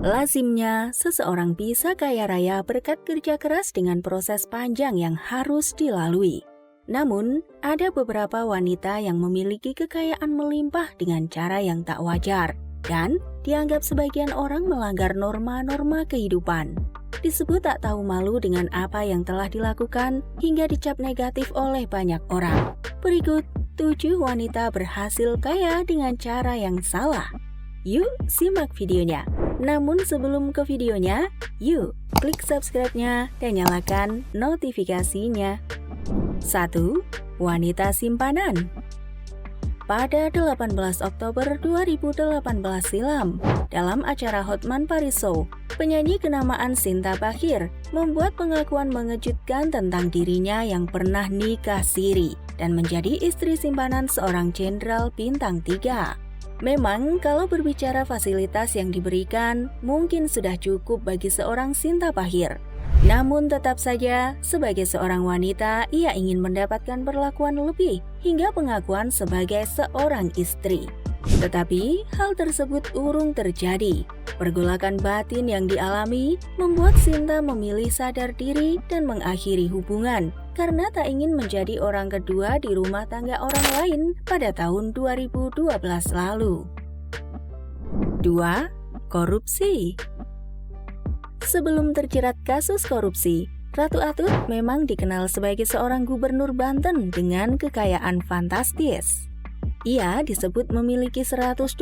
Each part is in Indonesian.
Lazimnya, seseorang bisa kaya raya berkat kerja keras dengan proses panjang yang harus dilalui. Namun, ada beberapa wanita yang memiliki kekayaan melimpah dengan cara yang tak wajar dan dianggap sebagian orang melanggar norma-norma kehidupan. Disebut tak tahu malu dengan apa yang telah dilakukan hingga dicap negatif oleh banyak orang. Berikut 7 wanita berhasil kaya dengan cara yang salah. Yuk simak videonya. Namun sebelum ke videonya, yuk klik subscribe-nya dan nyalakan notifikasinya. 1. Wanita simpanan. Pada 18 Oktober 2018 silam, dalam acara Hotman Paris Show, penyanyi kenamaan Sinta Bachir membuat pengakuan mengejutkan tentang dirinya yang pernah nikah siri dan menjadi istri simpanan seorang jenderal bintang 3. Memang kalau berbicara fasilitas yang diberikan, mungkin sudah cukup bagi seorang Sinta Bachir. Namun tetap saja, sebagai seorang wanita, ia ingin mendapatkan perlakuan lebih hingga pengakuan sebagai seorang istri. Tetapi, hal tersebut urung terjadi. Pergolakan batin yang dialami membuat Sinta memilih sadar diri dan mengakhiri hubungan karena tak ingin menjadi orang kedua di rumah tangga orang lain pada tahun 2012 lalu. 2. Korupsi. Sebelum terjerat kasus korupsi, Ratu Atut memang dikenal sebagai seorang gubernur Banten dengan kekayaan fantastis. Ia disebut memiliki 122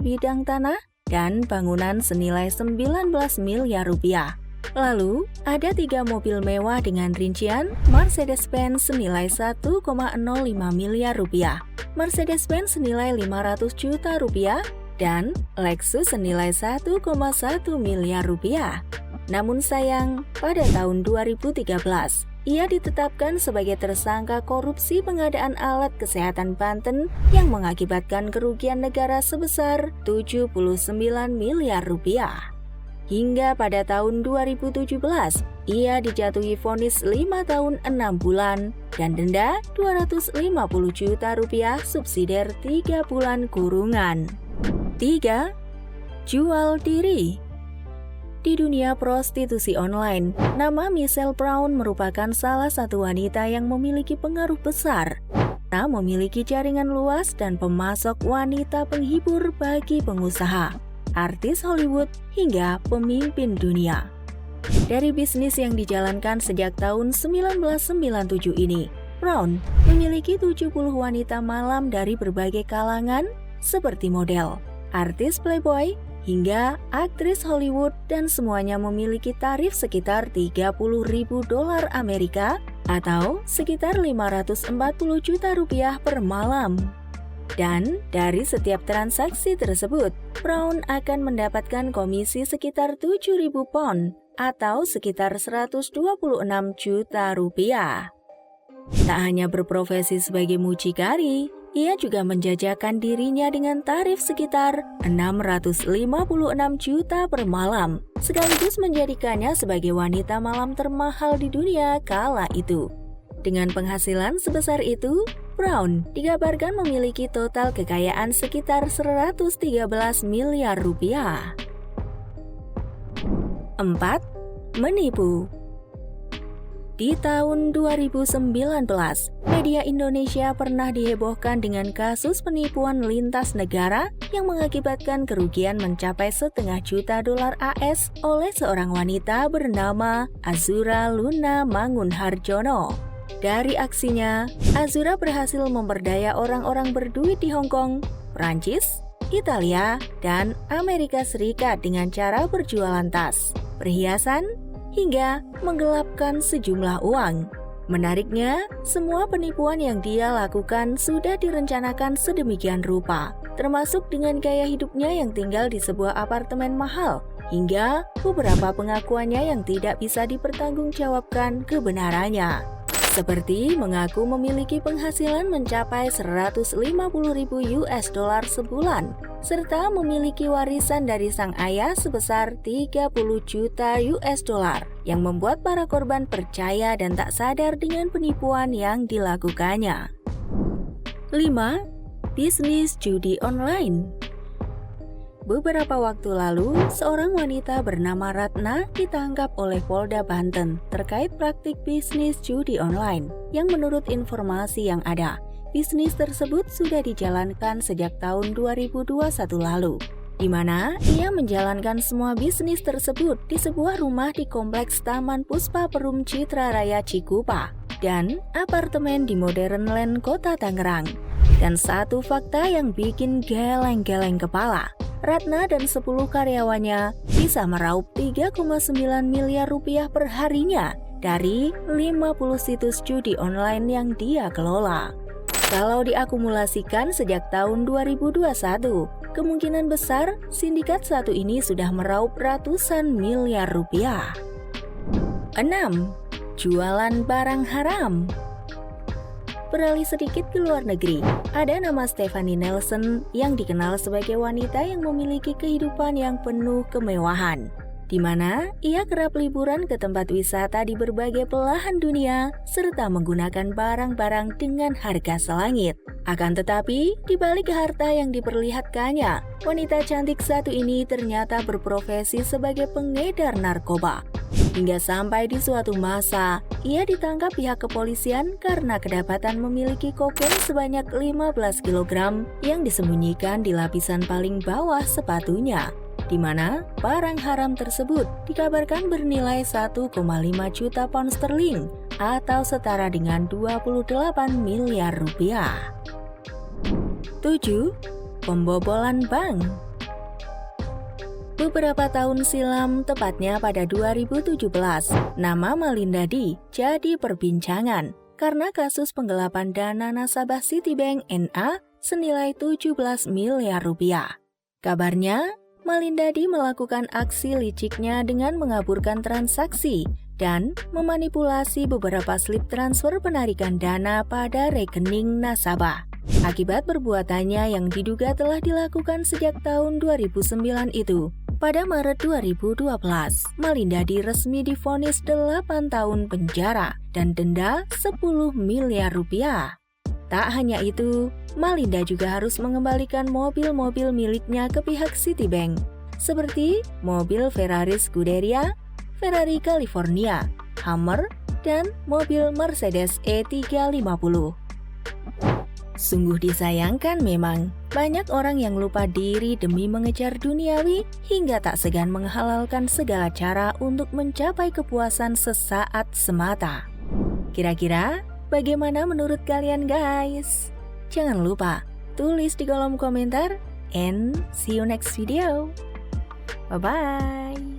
bidang tanah dan bangunan senilai 19 miliar rupiah. Lalu, ada 3 mobil mewah dengan rincian Mercedes-Benz senilai 1,05 miliar rupiah, Mercedes-Benz senilai 500 juta rupiah, dan Lexus senilai 1,1 miliar rupiah. Namun sayang, pada tahun 2013, ia ditetapkan sebagai tersangka korupsi pengadaan alat kesehatan Banten yang mengakibatkan kerugian negara sebesar 79 miliar rupiah. Hingga pada tahun 2017, ia dijatuhi vonis 5 tahun 6 bulan dan denda 250 juta rupiah subsidiar 3 bulan kurungan. 3. Jual diri. Di dunia prostitusi online, nama Michelle Brown merupakan salah satu wanita yang memiliki pengaruh besar. Ia memiliki jaringan luas dan pemasok wanita penghibur bagi pengusaha, artis Hollywood, hingga pemimpin dunia. Dari bisnis yang dijalankan sejak tahun 1997 ini, Brown memiliki 70 wanita malam dari berbagai kalangan seperti model, artis Playboy, hingga aktris Hollywood, dan semuanya memiliki tarif sekitar $30.000 Amerika atau sekitar 540 juta rupiah per malam. Dan dari setiap transaksi tersebut, Brown akan mendapatkan komisi sekitar 7.000 pound atau sekitar 126 juta rupiah. Tak hanya berprofesi sebagai mucikari, ia juga menjajakan dirinya dengan tarif sekitar 656 juta per malam, sekaligus menjadikannya sebagai wanita malam termahal di dunia kala itu. Dengan penghasilan sebesar itu, Brown dikabarkan memiliki total kekayaan sekitar 113 miliar rupiah. 4. Menipu. Di tahun 2019, media Indonesia pernah dihebohkan dengan kasus penipuan lintas negara yang mengakibatkan kerugian mencapai $500 juta AS oleh seorang wanita bernama Azura Luna Mangunharjono. Dari aksinya, Azura berhasil memberdaya orang-orang berduit di Hong Kong, Prancis, Italia, dan Amerika Serikat dengan cara berjualan tas, perhiasan, hingga menggelapkan sejumlah uang. Menariknya, semua penipuan yang dia lakukan sudah direncanakan sedemikian rupa, termasuk dengan gaya hidupnya yang tinggal di sebuah apartemen mahal, hingga beberapa pengakuannya yang tidak bisa dipertanggungjawabkan kebenarannya. Seperti mengaku memiliki penghasilan mencapai $150.000 sebulan, serta memiliki warisan dari sang ayah sebesar $30 juta yang membuat para korban percaya dan tak sadar dengan penipuan yang dilakukannya. 5. Bisnis judi online. Beberapa waktu lalu, seorang wanita bernama Ratna ditangkap oleh Polda Banten terkait praktik bisnis judi online yang menurut informasi yang ada, bisnis tersebut sudah dijalankan sejak tahun 2021 lalu, di mana ia menjalankan semua bisnis tersebut di sebuah rumah di Kompleks Taman Puspa Perum Citra Raya Cikupa dan apartemen di Modern Land Kota Tangerang. Dan satu fakta yang bikin geleng-geleng kepala, Ratna dan 10 karyawannya bisa meraup 3,9 miliar rupiah per harinya dari 50 situs judi online yang dia kelola. Kalau diakumulasikan sejak tahun 2021, kemungkinan besar sindikat satu ini sudah meraup ratusan miliar rupiah. 6. Jualan barang haram. Beralih sedikit ke luar negeri, ada nama Stephanie Nelson yang dikenal sebagai wanita yang memiliki kehidupan yang penuh kemewahan, di mana ia kerap liburan ke tempat wisata di berbagai belahan dunia serta menggunakan barang-barang dengan harga selangit. Akan tetapi, di balik harta yang diperlihatkannya, wanita cantik satu ini ternyata berprofesi sebagai pengedar narkoba. Hingga sampai di suatu masa, ia ditangkap pihak kepolisian karena kedapatan memiliki kokain sebanyak 15 kg yang disembunyikan di lapisan paling bawah sepatunya, di mana barang haram tersebut dikabarkan bernilai 1,5 juta pound sterling atau setara dengan 28 miliar rupiah. 7. Pembobolan bank. Beberapa tahun silam, tepatnya pada 2017, nama Malinda Di jadi perbincangan karena kasus penggelapan dana nasabah Citibank NA senilai 17 miliar rupiah. Kabarnya, Malinda Di melakukan aksi liciknya dengan mengaburkan transaksi dan memanipulasi beberapa slip transfer penarikan dana pada rekening nasabah. Akibat perbuatannya yang diduga telah dilakukan sejak tahun 2009 itu, pada Maret 2012, Malinda Di resmi divonis 8 tahun penjara dan denda 10 miliar rupiah. Tak hanya itu, Malinda juga harus mengembalikan mobil-mobil miliknya ke pihak Citibank, seperti mobil Ferrari Scuderia, Ferrari California, Hummer, dan mobil Mercedes E350. Sungguh disayangkan memang, banyak orang yang lupa diri demi mengejar duniawi hingga tak segan menghalalkan segala cara untuk mencapai kepuasan sesaat semata. Kira-kira bagaimana menurut kalian guys? Jangan lupa tulis di kolom komentar and see you next video. Bye-bye.